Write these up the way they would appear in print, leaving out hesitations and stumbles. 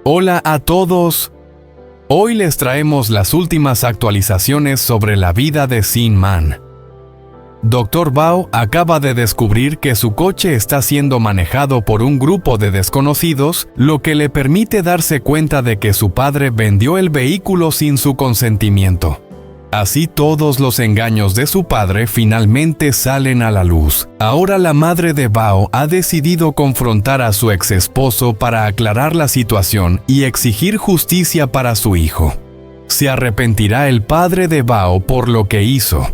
Hola a todos. Hoy les traemos las últimas actualizaciones sobre la vida de Sin Man. Dr. Bao acaba de descubrir que su coche está siendo manejado por un grupo de desconocidos, lo que le permite darse cuenta de que su padre vendió el vehículo sin su consentimiento. Así todos los engaños de su padre finalmente salen a la luz. Ahora la madre de Bao ha decidido confrontar a su ex esposo para aclarar la situación y exigir justicia para su hijo. ¿Se arrepentirá el padre de Bao por lo que hizo?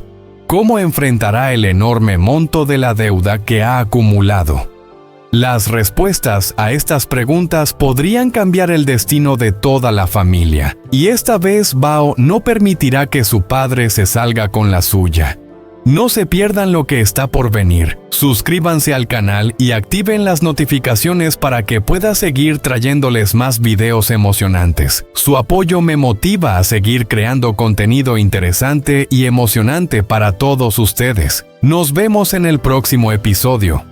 ¿Cómo enfrentará el enorme monto de la deuda que ha acumulado? Las respuestas a estas preguntas podrían cambiar el destino de toda la familia, y esta vez Bao no permitirá que su padre se salga con la suya. No se pierdan lo que está por venir. Suscríbanse al canal y activen las notificaciones para que pueda seguir trayéndoles más videos emocionantes. Su apoyo me motiva a seguir creando contenido interesante y emocionante para todos ustedes. Nos vemos en el próximo episodio.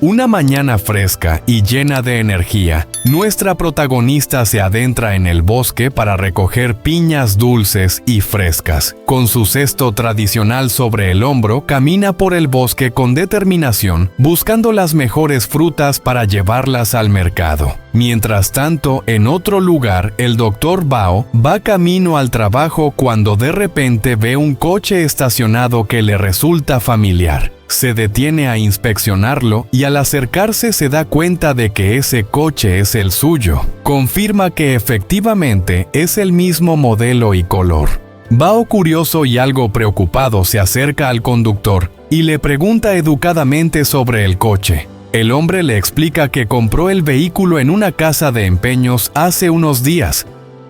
Una mañana fresca y llena de energía, nuestra protagonista se adentra en el bosque para recoger piñas dulces y frescas. Con su cesto tradicional sobre el hombro, camina por el bosque con determinación, buscando las mejores frutas para llevarlas al mercado. Mientras tanto, en otro lugar, el Dr. Bao va camino al trabajo cuando de repente ve un coche estacionado que le resulta familiar. Se detiene a inspeccionarlo y al acercarse se da cuenta de que ese coche es el suyo. Confirma que efectivamente es el mismo modelo y color. Bao, curioso y algo preocupado, se acerca al conductor y le pregunta educadamente sobre el coche. El hombre le explica que compró el vehículo en una casa de empeños hace unos días.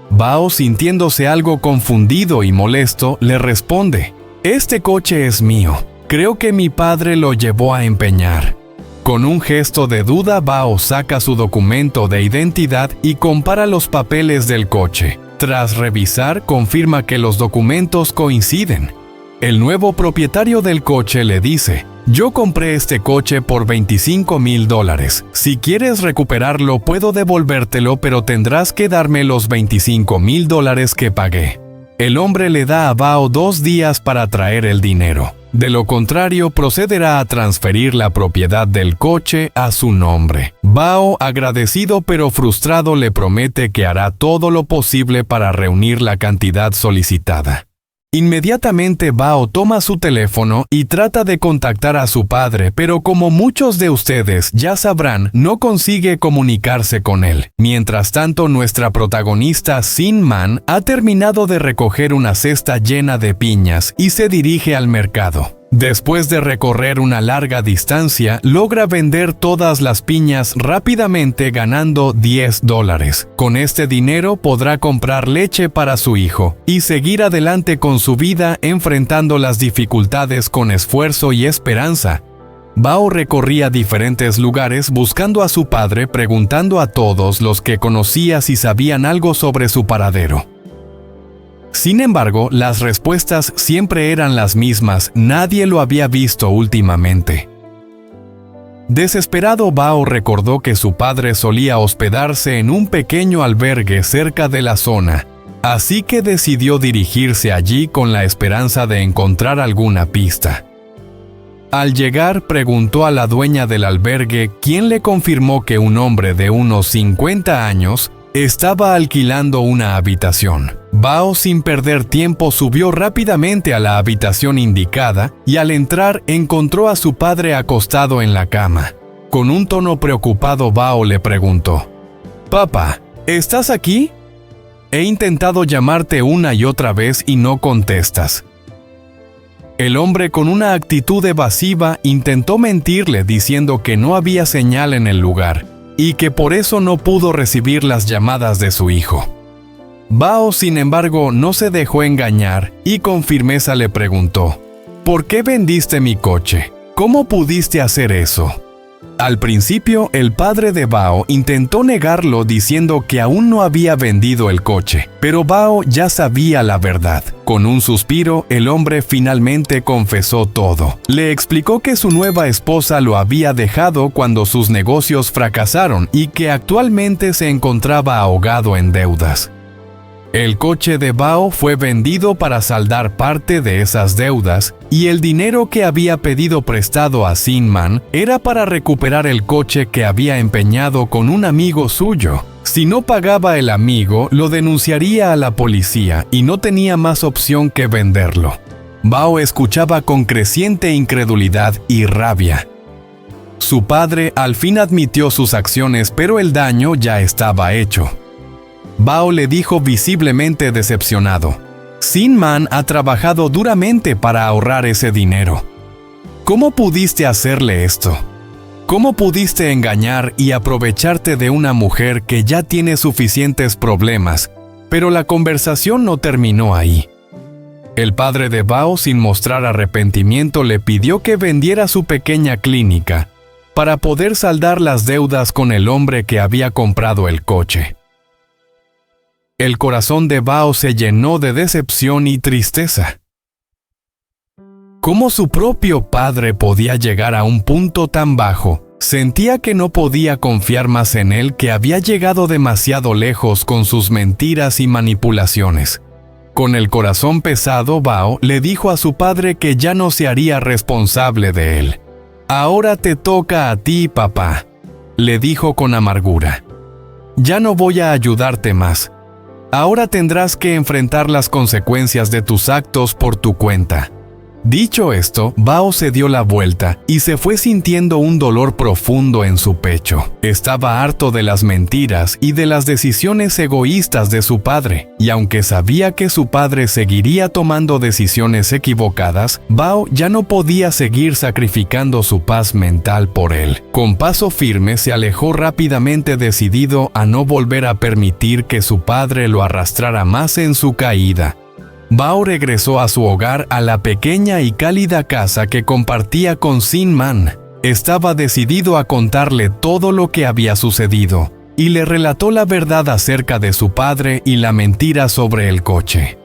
Bao, sintiéndose algo confundido y molesto, le responde: «Este coche es mío. Creo que mi padre lo llevó a empeñar». Con un gesto de duda, Bao saca su documento de identidad y compara los papeles del coche. Tras revisar, confirma que los documentos coinciden. El nuevo propietario del coche le dice: «Yo compré este coche por $25,000. Si quieres recuperarlo, puedo devolvértelo, pero tendrás que darme los $25,000 que pagué». El hombre le da a Bao 2 días para traer el dinero. De lo contrario, procederá a transferir la propiedad del coche a su nombre. Bao, agradecido pero frustrado, le promete que hará todo lo posible para reunir la cantidad solicitada. Inmediatamente Bao toma su teléfono y trata de contactar a su padre, pero como muchos de ustedes ya sabrán, no consigue comunicarse con él. Mientras tanto, nuestra protagonista Sin Man ha terminado de recoger una cesta llena de piñas y se dirige al mercado. Después de recorrer una larga distancia, logra vender todas las piñas rápidamente, ganando $10. Con este dinero podrá comprar leche para su hijo y seguir adelante con su vida, enfrentando las dificultades con esfuerzo y esperanza. Bao recorría diferentes lugares buscando a su padre, preguntando a todos los que conocía si sabían algo sobre su paradero. Sin embargo, las respuestas siempre eran las mismas: nadie lo había visto últimamente. Desesperado, Bao recordó que su padre solía hospedarse en un pequeño albergue cerca de la zona, así que decidió dirigirse allí con la esperanza de encontrar alguna pista. Al llegar, preguntó a la dueña del albergue, quien le confirmó que un hombre de unos 50 años estaba alquilando una habitación. Bao, sin perder tiempo, subió rápidamente a la habitación indicada y al entrar encontró a su padre acostado en la cama. Con un tono preocupado, Bao le preguntó: «Papá, ¿estás aquí? He intentado llamarte una y otra vez y no contestas». El hombre, con una actitud evasiva, intentó mentirle diciendo que no había señal en el lugar y que por eso no pudo recibir las llamadas de su hijo. Bao, sin embargo, no se dejó engañar y con firmeza le preguntó: «¿Por qué vendiste mi coche? ¿Cómo pudiste hacer eso?». Al principio, el padre de Bao intentó negarlo diciendo que aún no había vendido el coche, pero Bao ya sabía la verdad. Con un suspiro, el hombre finalmente confesó todo. Le explicó que su nueva esposa lo había dejado cuando sus negocios fracasaron y que actualmente se encontraba ahogado en deudas. El coche de Bao fue vendido para saldar parte de esas deudas y el dinero que había pedido prestado a Sin Man era para recuperar el coche que había empeñado con un amigo suyo. Si no pagaba el amigo, lo denunciaría a la policía y no tenía más opción que venderlo. Bao escuchaba con creciente incredulidad y rabia. Su padre al fin admitió sus acciones, pero el daño ya estaba hecho. Bao le dijo visiblemente decepcionado: Sin Man ha trabajado duramente para ahorrar ese dinero. ¿Cómo pudiste hacerle esto? ¿Cómo pudiste engañar y aprovecharte de una mujer que ya tiene suficientes problemas? Pero la conversación no terminó ahí. El padre de Bao, sin mostrar arrepentimiento, le pidió que vendiera su pequeña clínica para poder saldar las deudas con el hombre que había comprado el coche. El corazón de Bao se llenó de decepción y tristeza. ¿Cómo su propio padre podía llegar a un punto tan bajo? Sentía que no podía confiar más en él, que había llegado demasiado lejos con sus mentiras y manipulaciones. Con el corazón pesado, Bao le dijo a su padre que ya no se haría responsable de él. «Ahora te toca a ti, papá», le dijo con amargura. «Ya no voy a ayudarte más. Ahora tendrás que enfrentar las consecuencias de tus actos por tu cuenta». Dicho esto, Bao se dio la vuelta y se fue sintiendo un dolor profundo en su pecho. Estaba harto de las mentiras y de las decisiones egoístas de su padre, y aunque sabía que su padre seguiría tomando decisiones equivocadas, Bao ya no podía seguir sacrificando su paz mental por él. Con paso firme se alejó rápidamente, decidido a no volver a permitir que su padre lo arrastrara más en su caída. Bao regresó a su hogar, a la pequeña y cálida casa que compartía con Sin Man. Estaba decidido a contarle todo lo que había sucedido, y le relató la verdad acerca de su padre y la mentira sobre el coche.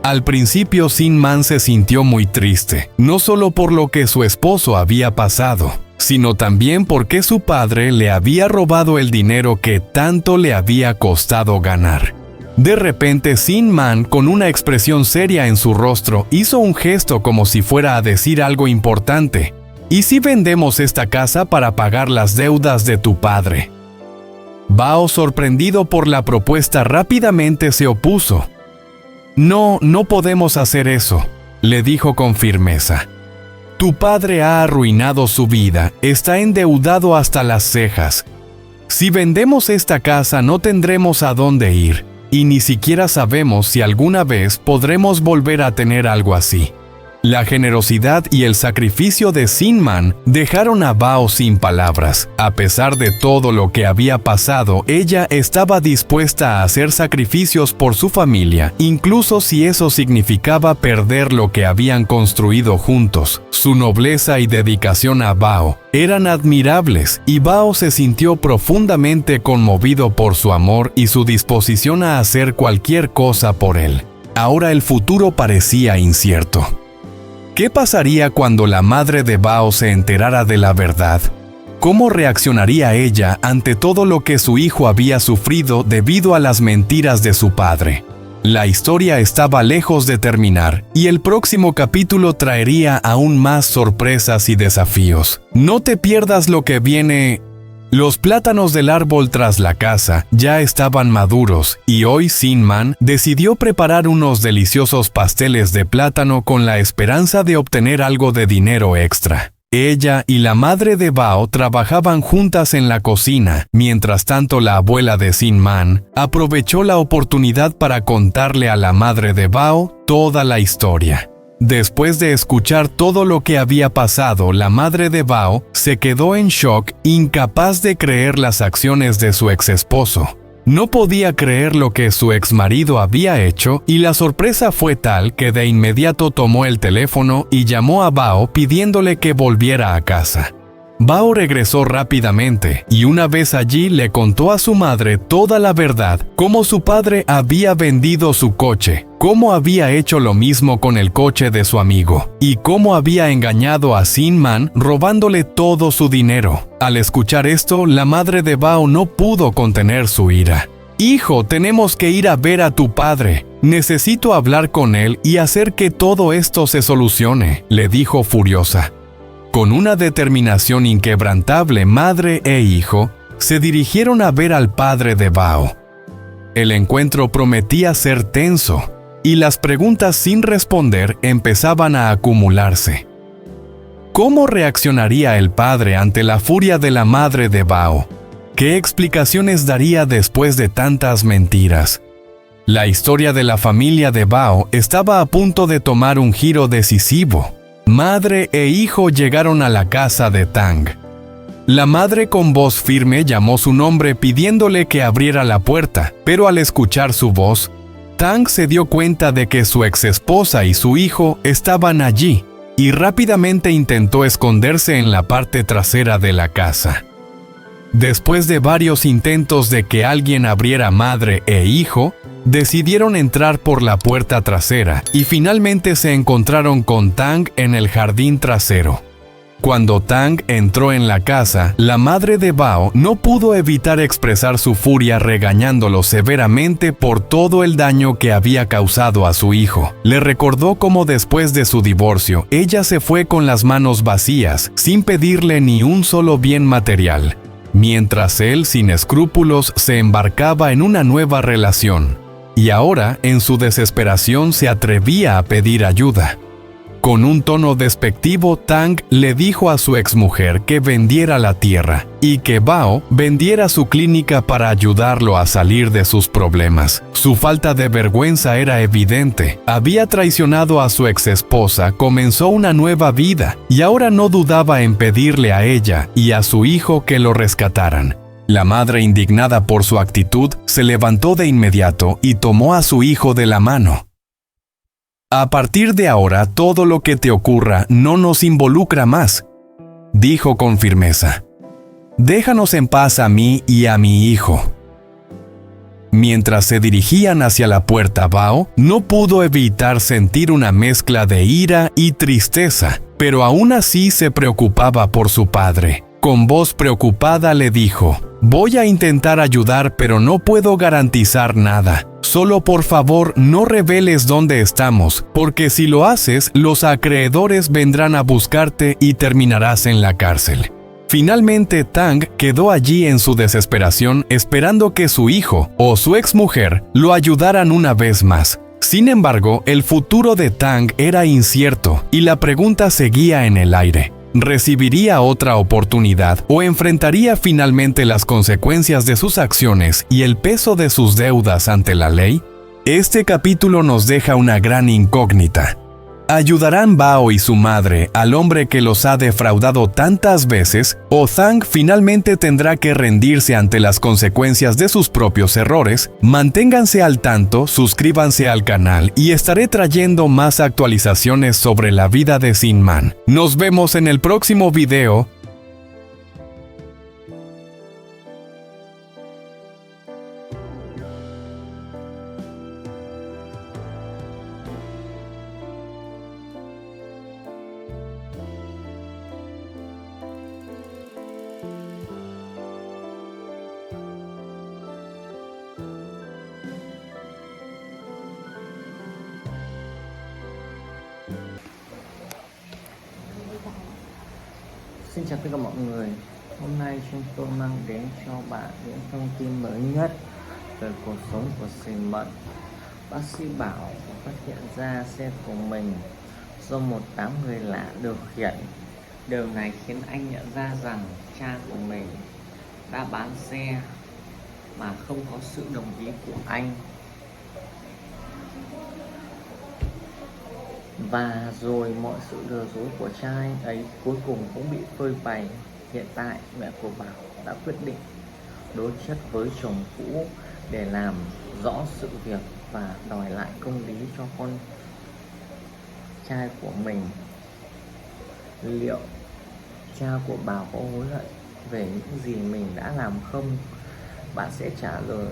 Al principio, Sin Man se sintió muy triste, no solo por lo que su esposo había pasado, sino también porque su padre le había robado el dinero que tanto le había costado ganar. De repente, Sin Man, con una expresión seria en su rostro, hizo un gesto como si fuera a decir algo importante. ¿Y si vendemos esta casa para pagar las deudas de tu padre? Bao, sorprendido por la propuesta, rápidamente se opuso. No podemos hacer eso, le dijo con firmeza. Tu padre ha arruinado su vida, está endeudado hasta las cejas. Si vendemos esta casa no tendremos a dónde ir. Y ni siquiera sabemos si alguna vez podremos volver a tener algo así. La generosidad y el sacrificio de Sin Man dejaron a Bao sin palabras. A pesar de todo lo que había pasado, ella estaba dispuesta a hacer sacrificios por su familia, incluso si eso significaba perder lo que habían construido juntos. Su nobleza y dedicación a Bao eran admirables, y Bao se sintió profundamente conmovido por su amor y su disposición a hacer cualquier cosa por él. Ahora el futuro parecía incierto. ¿Qué pasaría cuando la madre de Bao se enterara de la verdad? ¿Cómo reaccionaría ella ante todo lo que su hijo había sufrido debido a las mentiras de su padre? La historia estaba lejos de terminar, y el próximo capítulo traería aún más sorpresas y desafíos. No te pierdas lo que viene. Los plátanos del árbol tras la casa ya estaban maduros, y hoy Sin Man decidió preparar unos deliciosos pasteles de plátano con la esperanza de obtener algo de dinero extra. Ella y la madre de Bao trabajaban juntas en la cocina. Mientras tanto, la abuela de Sin Man aprovechó la oportunidad para contarle a la madre de Bao toda la historia. Después de escuchar todo lo que había pasado, la madre de Bao se quedó en shock, incapaz de creer las acciones de su exesposo. No podía creer lo que su exmarido había hecho, y la sorpresa fue tal que de inmediato tomó el teléfono y llamó a Bao pidiéndole que volviera a casa. Bao regresó rápidamente y una vez allí le contó a su madre toda la verdad, cómo su padre había vendido su coche, cómo había hecho lo mismo con el coche de su amigo y cómo había engañado a Sin Man robándole todo su dinero. Al escuchar esto, la madre de Bao no pudo contener su ira. «Hijo, tenemos que ir a ver a tu padre. Necesito hablar con él y hacer que todo esto se solucione», le dijo furiosa. Con una determinación inquebrantable, madre e hijo se dirigieron a ver al padre de Bao. El encuentro prometía ser tenso, y las preguntas sin responder empezaban a acumularse. ¿Cómo reaccionaría el padre ante la furia de la madre de Bao? ¿Qué explicaciones daría después de tantas mentiras? La historia de la familia de Bao estaba a punto de tomar un giro decisivo. Madre e hijo llegaron a la casa de Tang. La madre con voz firme llamó su nombre pidiéndole que abriera la puerta, pero al escuchar su voz, Tang se dio cuenta de que su exesposa y su hijo estaban allí y rápidamente intentó esconderse en la parte trasera de la casa. Después de varios intentos de que alguien abriera madre e hijo, decidieron entrar por la puerta trasera y finalmente se encontraron con Tang en el jardín trasero. Cuando Tang entró en la casa, la madre de Bao no pudo evitar expresar su furia regañándolo severamente por todo el daño que había causado a su hijo. Le recordó cómo después de su divorcio, ella se fue con las manos vacías, sin pedirle ni un solo bien material, mientras él, sin escrúpulos, se embarcaba en una nueva relación. Y ahora, en su desesperación, se atrevía a pedir ayuda. Con un tono despectivo, Tang le dijo a su exmujer que vendiera la tierra y que Bao vendiera su clínica para ayudarlo a salir de sus problemas. Su falta de vergüenza era evidente. Había traicionado a su exesposa, comenzó una nueva vida y ahora no dudaba en pedirle a ella y a su hijo que lo rescataran. La madre, indignada por su actitud, se levantó de inmediato y tomó a su hijo de la mano. «A partir de ahora, todo lo que te ocurra no nos involucra más», dijo con firmeza. «Déjanos en paz a mí y a mi hijo». Mientras se dirigían hacia la puerta, Bao no pudo evitar sentir una mezcla de ira y tristeza, pero aún así se preocupaba por su padre. Con voz preocupada le dijo: «Voy a intentar ayudar, pero no puedo garantizar nada. Solo por favor no reveles dónde estamos, porque si lo haces, los acreedores vendrán a buscarte y terminarás en la cárcel». Finalmente, Tang quedó allí en su desesperación esperando que su hijo o su exmujer lo ayudaran una vez más. Sin embargo, el futuro de Tang era incierto y la pregunta seguía en el aire. ¿Recibiría otra oportunidad o enfrentaría finalmente las consecuencias de sus acciones y el peso de sus deudas ante la ley? Este capítulo nos deja una gran incógnita. ¿Ayudarán Bao y su madre al hombre que los ha defraudado tantas veces, o Tang finalmente tendrá que rendirse ante las consecuencias de sus propios errores? Manténganse al tanto, suscríbanse al canal y estaré trayendo más actualizaciones sobre la vida de Sin Man. Nos vemos en el próximo video. Xin chào tất cả mọi người. Hôm nay chúng tôi mang đến cho bạn những thông tin mới nhất về cuộc sống của Sin Man. Bác sĩ Bảo phát hiện ra xe của mình do một đám người lạ điều khiển. Điều này khiến anh nhận ra rằng cha của mình đã bán xe mà không có sự đồng ý của anh. Và rồi mọi sự lừa dối của cha anh ấy cuối cùng cũng bị phơi bày. Hiện tại mẹ của Bảo đã quyết định đối chất với chồng cũ để làm rõ sự việc và đòi lại công lý cho con trai của mình. Liệu cha của Bảo có hối hận về những gì mình đã làm không? Bạn sẽ trả lời,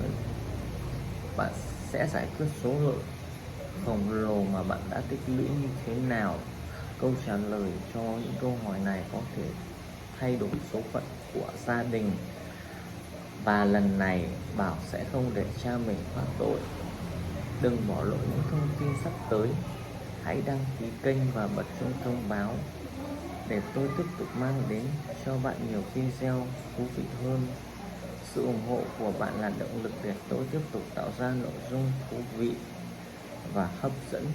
bạn sẽ giải quyết số lượng khổng lồ mà bạn đã tích lũy như thế nào? Câu trả lời cho những câu hỏi này có thể thay đổi số phận của gia đình. Và lần này Bảo sẽ không để cha mình thoát tội. Đừng bỏ lỡ những thông tin sắp tới. Hãy đăng ký kênh và bật chuông thông báo để tôi tiếp tục mang đến cho bạn nhiều video thú vị hơn. Sự ủng hộ của bạn là động lực để tôi tiếp tục tạo ra nội dung thú vị và hấp dẫn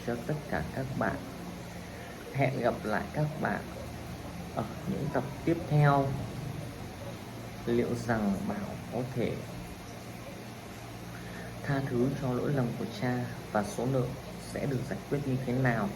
cho tất cả các bạn. Hẹn gặp lại các bạn ở những tập tiếp theo. Liệu rằng Bảo có thể tha thứ cho lỗi lầm của cha và số nợ sẽ được giải quyết như thế nào?